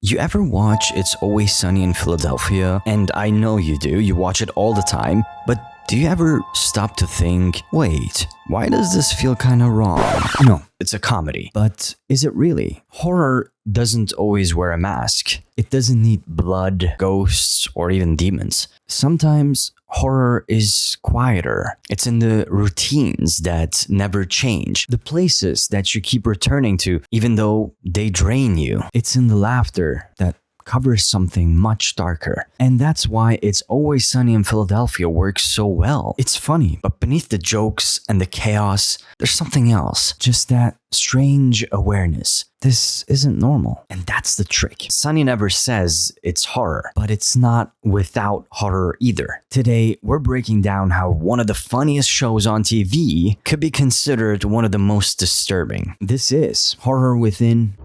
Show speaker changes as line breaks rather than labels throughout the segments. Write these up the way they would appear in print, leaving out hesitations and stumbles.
You ever watch It's Always Sunny in Philadelphia? And I know you do, you watch it all the time, but do you ever stop to think, wait, why does this feel kinda wrong? No, it's a comedy. But is it really? Horror doesn't always wear a mask. It doesn't need blood, ghosts, or even demons. Sometimes horror is quieter. It's in the routines that never change, the places that you keep returning to, even though they drain you. It's in the laughter that covers something much darker. And that's why It's Always Sunny in Philadelphia works so well. It's funny, but beneath the jokes and the chaos, there's something else. Just that strange awareness. This isn't normal. And that's the trick. Sunny never says it's horror, but it's not without horror either. Today, we're breaking down how one of the funniest shows on TV could be considered one of the most disturbing. This is Horror Within.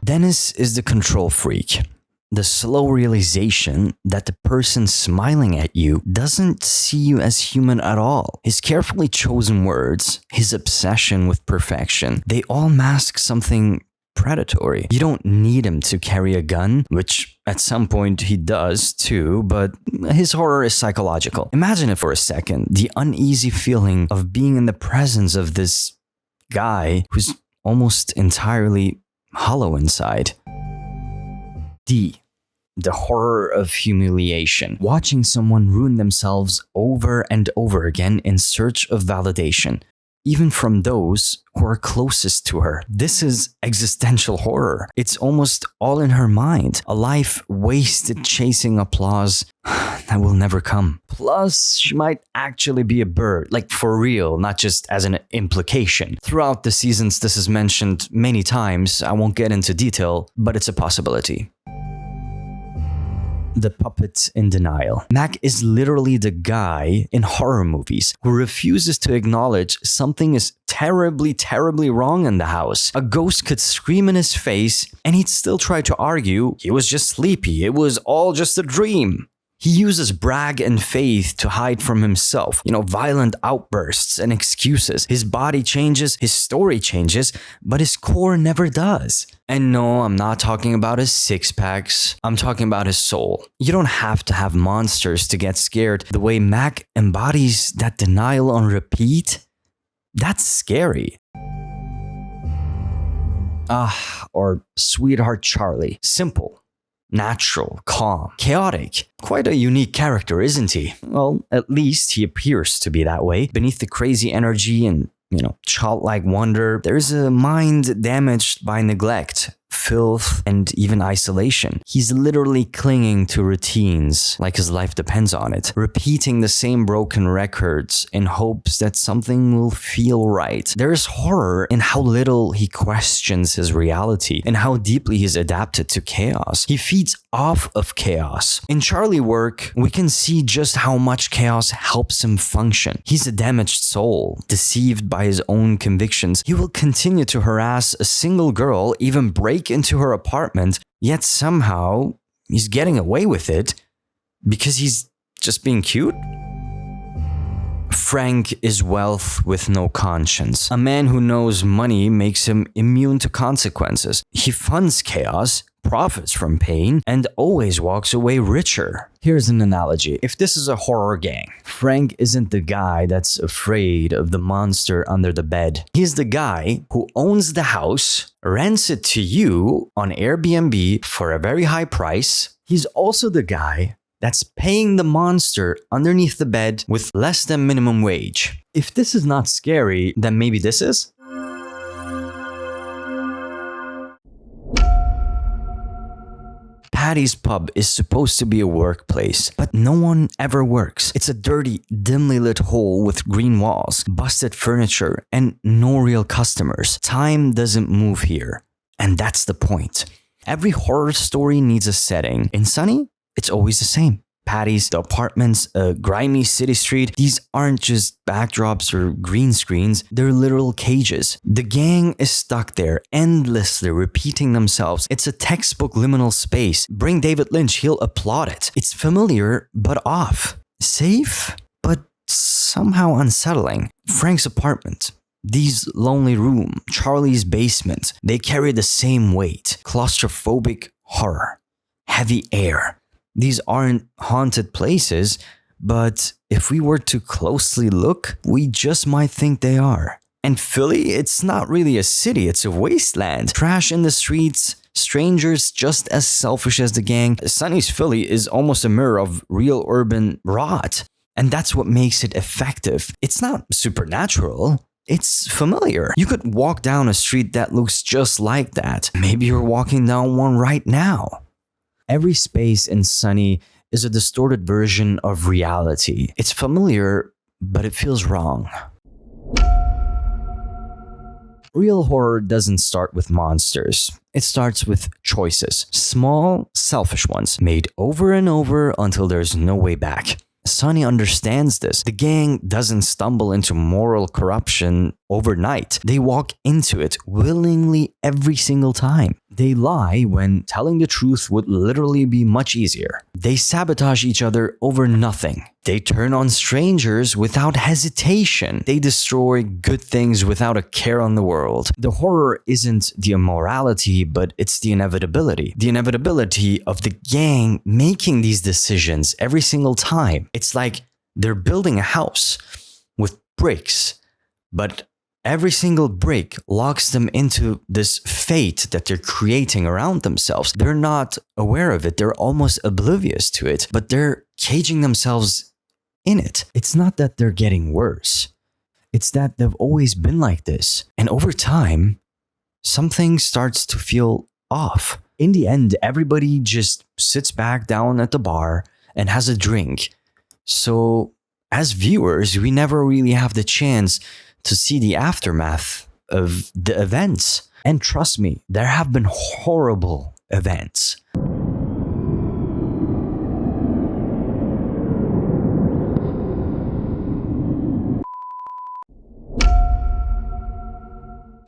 Dennis is the control freak. The slow realization that the person smiling at you doesn't see you as human at all. His carefully chosen words, his obsession with perfection, they all mask something predatory. You don't need him to carry a gun, which at some point he does too, but his horror is psychological. Imagine it for a second, the uneasy feeling of being in the presence of this guy who's almost entirely hollow inside. D. The horror of humiliation. Watching someone ruin themselves over and over again in search of validation, even from those who are closest to her. This is existential horror. It's almost all in her mind. A life wasted chasing applause that will never come. Plus, she might actually be a bird, like for real, not just as an implication. Throughout the seasons, this is mentioned many times. I won't get into detail, but it's a possibility. The puppet in denial. Mac is literally the guy in horror movies who refuses to acknowledge something is terribly, terribly wrong in the house. A ghost could scream in his face and he'd still try to argue he was just sleepy. It was all just a dream. He uses brag and faith to hide from himself, violent outbursts and excuses. His body changes, his story changes, but his core never does. And no, I'm not talking about his six-packs, I'm talking about his soul. You don't have to have monsters to get scared. The way Mac embodies that denial on repeat, that's scary. Or Sweetheart Charlie. Simple. Natural, calm, chaotic. Quite a unique character, isn't he? Well, at least he appears to be that way. Beneath the crazy energy and, childlike wonder, there's a mind damaged by neglect, filth, and even isolation. He's literally clinging to routines like his life depends on it, repeating the same broken records in hopes that something will feel right. There's horror in how little he questions his reality and how deeply he's adapted to chaos. He feeds off of chaos. In Charlie work, we can see just how much chaos helps him function. He's a damaged soul, deceived by his own convictions. He will continue to harass a single girl, even break into her apartment, yet somehow he's getting away with it because he's just being cute. Frank is wealth with no conscience. A man who knows money makes him immune to consequences. He funds chaos, profits from pain, and always walks away richer. Here's an analogy. If this is a horror gang, Frank isn't the guy that's afraid of the monster under the bed. He's the guy who owns the house, rents it to you on Airbnb for a very high price. He's also the guy that's paying the monster underneath the bed with less than minimum wage. If this is not scary, then maybe this is? Paddy's pub is supposed to be a workplace, but no one ever works. It's a dirty, dimly lit hole with green walls, busted furniture, and no real customers. Time doesn't move here, and that's the point. Every horror story needs a setting. In Sunny, it's always the same. Paddy's, the apartments, a grimy city street. These aren't just backdrops or green screens, they're literal cages. The gang is stuck there, endlessly repeating themselves. It's a textbook liminal space. Bring David Lynch, he'll applaud it. It's familiar, but off. Safe, but somehow unsettling. Frank's apartment. Dee's lonely room, Charlie's basement, they carry the same weight. Claustrophobic horror, heavy air. These aren't haunted places, but if we were to closely look, we just might think they are. And Philly, it's not really a city, it's a wasteland. Trash in the streets, strangers just as selfish as the gang. Sunny's Philly is almost a mirror of real urban rot. And that's what makes it effective. It's not supernatural. It's familiar. You could walk down a street that looks just like that. Maybe you're walking down one right now. Every space in Sunny is a distorted version of reality. It's familiar, but it feels wrong. Real horror doesn't start with monsters. It starts with choices. Small, selfish ones, made over and over until there's no way back. Sunny understands this. The gang doesn't stumble into moral corruption overnight. They walk into it willingly every single time. They lie when telling the truth would literally be much easier. They sabotage each other over nothing. They turn on strangers without hesitation. They destroy good things without a care on the world. The horror isn't the immorality, but it's the inevitability. The inevitability of the gang making these decisions every single time. It's like they're building a house with bricks, but every single brick locks them into this fate that they're creating around themselves. They're not aware of it. They're almost oblivious to it, but they're caging themselves in it. It's not that they're getting worse. It's that they've always been like this. And over time, something starts to feel off. In the end, everybody just sits back down at the bar and has a drink. So as viewers, we never really have the chance to see the aftermath of the events. And trust me, there have been horrible events.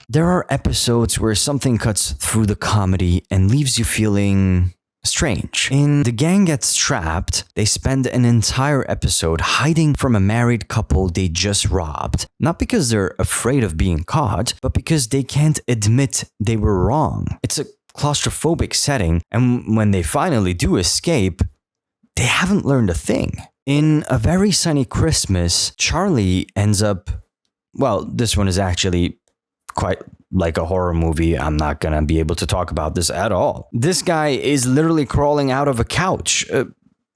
There are episodes where something cuts through the comedy and leaves you feeling strange. In The Gang Gets Trapped, they spend an entire episode hiding from a married couple they just robbed. Not because they're afraid of being caught, but because they can't admit they were wrong. It's a claustrophobic setting, and when they finally do escape, they haven't learned a thing. In A Very Sunny Christmas, Charlie ends up... Well, this one is actually quite like a horror movie. I'm not gonna be able to talk about this at all. This guy is literally crawling out of a couch.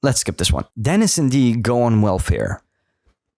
Let's skip this one. Dennis and Dee go on welfare.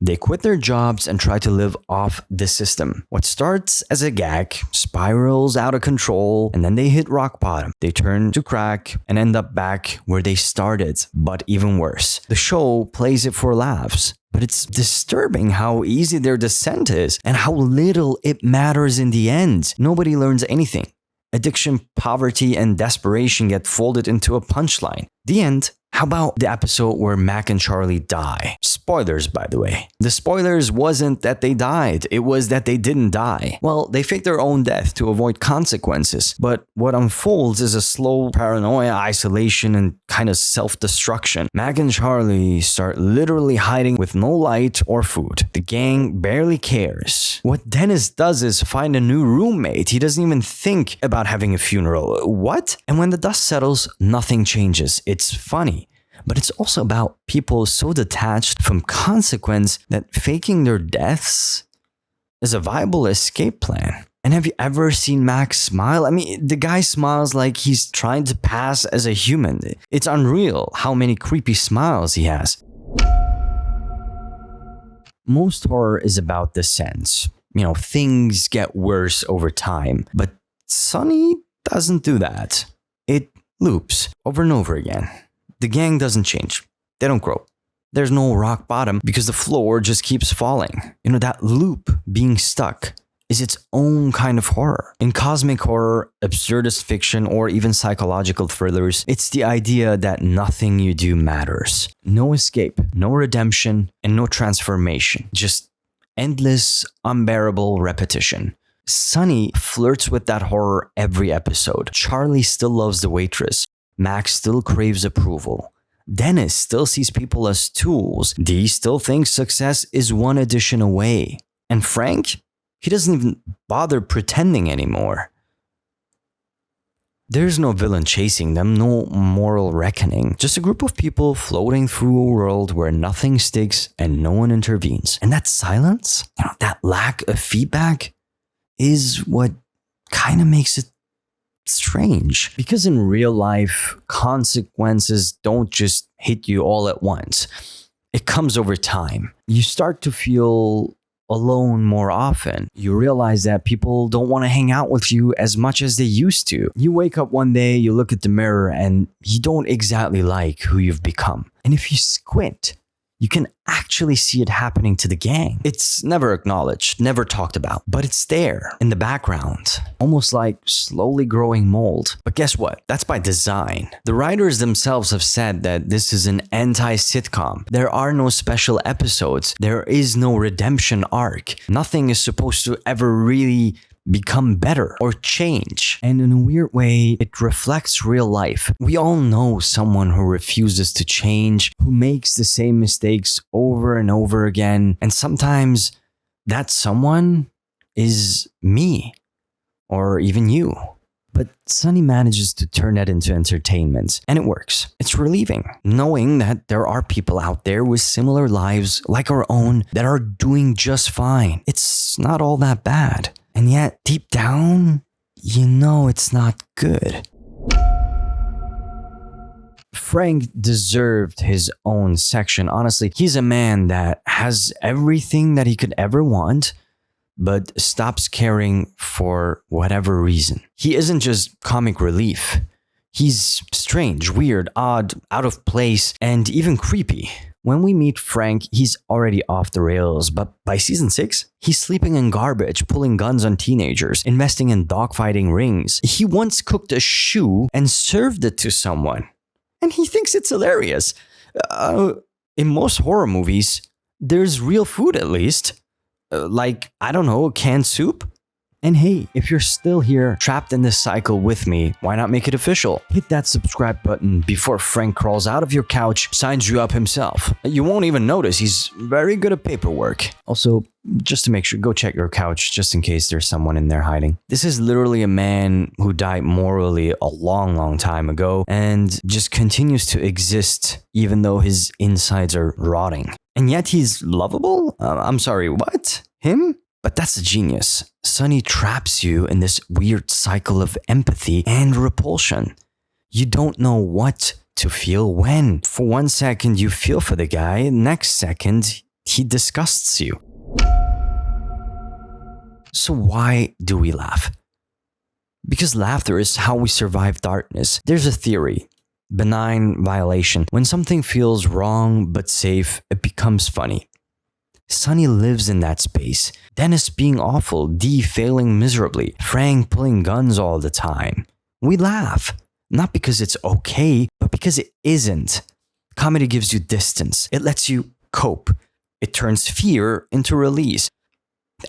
They quit their jobs and try to live off the system. What starts as a gag spirals out of control, and then they hit rock bottom. They turn to crack and end up back where they started, but even worse. The show plays it for laughs, but it's disturbing how easy their descent is and how little it matters in the end. Nobody learns anything. Addiction, poverty, and desperation get folded into a punchline. The end. How about the episode where Mac and Charlie die? Spoilers, by the way. The spoilers wasn't that they died, it was that they didn't die. Well, they fake their own death to avoid consequences, but what unfolds is a slow paranoia, isolation, and kind of self-destruction. Mac and Charlie start literally hiding with no light or food. The gang barely cares. What Dennis does is find a new roommate. He doesn't even think about having a funeral. What? And when the dust settles, nothing changes. It's funny. But it's also about people so detached from consequence that faking their deaths is a viable escape plan. And have you ever seen Max smile? I mean, the guy smiles like he's trying to pass as a human. It's unreal how many creepy smiles he has. Most horror is about descent. You know, things get worse over time. But Sunny doesn't do that. It loops over and over again. The gang doesn't change. They don't grow. There's no rock bottom because the floor just keeps falling. You know, that loop being stuck is its own kind of horror. In cosmic horror, absurdist fiction, or even psychological thrillers, it's the idea that nothing you do matters. No escape, no redemption, and no transformation. Just endless, unbearable repetition. Sunny flirts with that horror every episode. Charlie still loves the waitress. Max still craves approval. Dennis still sees people as tools. Dee still thinks success is one addition away. And Frank? He doesn't even bother pretending anymore. There's no villain chasing them, no moral reckoning. Just a group of people floating through a world where nothing sticks and no one intervenes. And that silence, that lack of feedback, is what kind of makes it strange. Because in real life, consequences don't just hit you all at once. It comes over time. You start to feel alone more often. You realize that people don't want to hang out with you as much as they used to. You wake up one day, you look at the mirror, and you don't exactly like who you've become. And if you squint, you can actually see it happening to the gang. It's never acknowledged, never talked about, but it's there in the background, almost like slowly growing mold. But guess what? That's by design. The writers themselves have said that this is an anti-sitcom. There are no special episodes. There is no redemption arc. Nothing is supposed to ever really become better or change. And in a weird way, it reflects real life. We all know someone who refuses to change, who makes the same mistakes over and over again. And sometimes that someone is me or even you. But Sunny manages to turn that into entertainment, and it works. It's relieving, knowing that there are people out there with similar lives like our own that are doing just fine. It's not all that bad. And yet, deep down, you know it's not good. Frank deserved his own section. Honestly, he's a man that has everything that he could ever want, but stops caring for whatever reason. He isn't just comic relief. He's strange, weird, odd, out of place, and even creepy. When we meet Frank, he's already off the rails, but by season 6, he's sleeping in garbage, pulling guns on teenagers, investing in dogfighting rings. He once cooked a shoe and served it to someone, and he thinks it's hilarious. In most horror movies, there's real food at least. Like, I don't know, canned soup? And hey, if you're still here, trapped in this cycle with me, why not make it official? Hit that subscribe button before Frank crawls out of your couch, signs you up himself. You won't even notice, he's very good at paperwork. Also, just to make sure, go check your couch just in case there's someone in there hiding. This is literally a man who died morally a long time ago and just continues to exist even though his insides are rotting. And yet he's lovable? I'm sorry, what? Him? But that's a genius. Sunny traps you in this weird cycle of empathy and repulsion. You don't know what to feel when. For 1 second, you feel for the guy. Next second, he disgusts you. So why do we laugh? Because laughter is how we survive darkness. There's a theory. Benign violation. When something feels wrong but safe, it becomes funny. Sunny lives in that space. Dennis being awful, Dee failing miserably, Frank pulling guns all the time. We laugh, not because it's okay, but because it isn't. Comedy gives you distance. It lets you cope. It turns fear into release.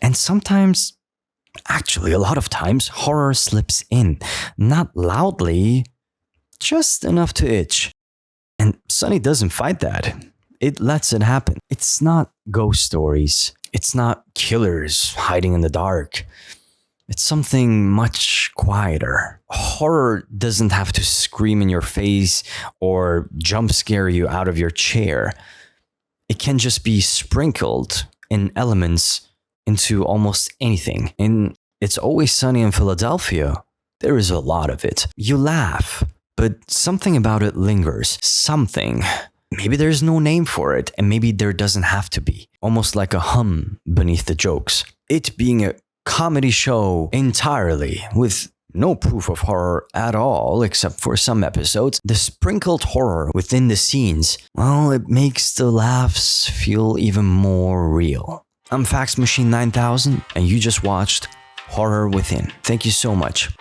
And sometimes, actually a lot of times, horror slips in. Not loudly, just enough to itch. And Sunny doesn't fight that. It lets it happen. It's not ghost stories. It's not killers hiding in the dark. It's something much quieter. Horror doesn't have to scream in your face or jump scare you out of your chair. It can just be sprinkled in elements into almost anything. In It's Always Sunny in Philadelphia, there is a lot of it. You laugh, but something about it lingers. Something. Maybe there's no name for it, and maybe there doesn't have to be. Almost like a hum beneath the jokes. It being a comedy show entirely, with no proof of horror at all, except for some episodes, the sprinkled horror within the scenes, well, it makes the laughs feel even more real. I'm Fax Machine 9000, and you just watched Horror Within. Thank you so much.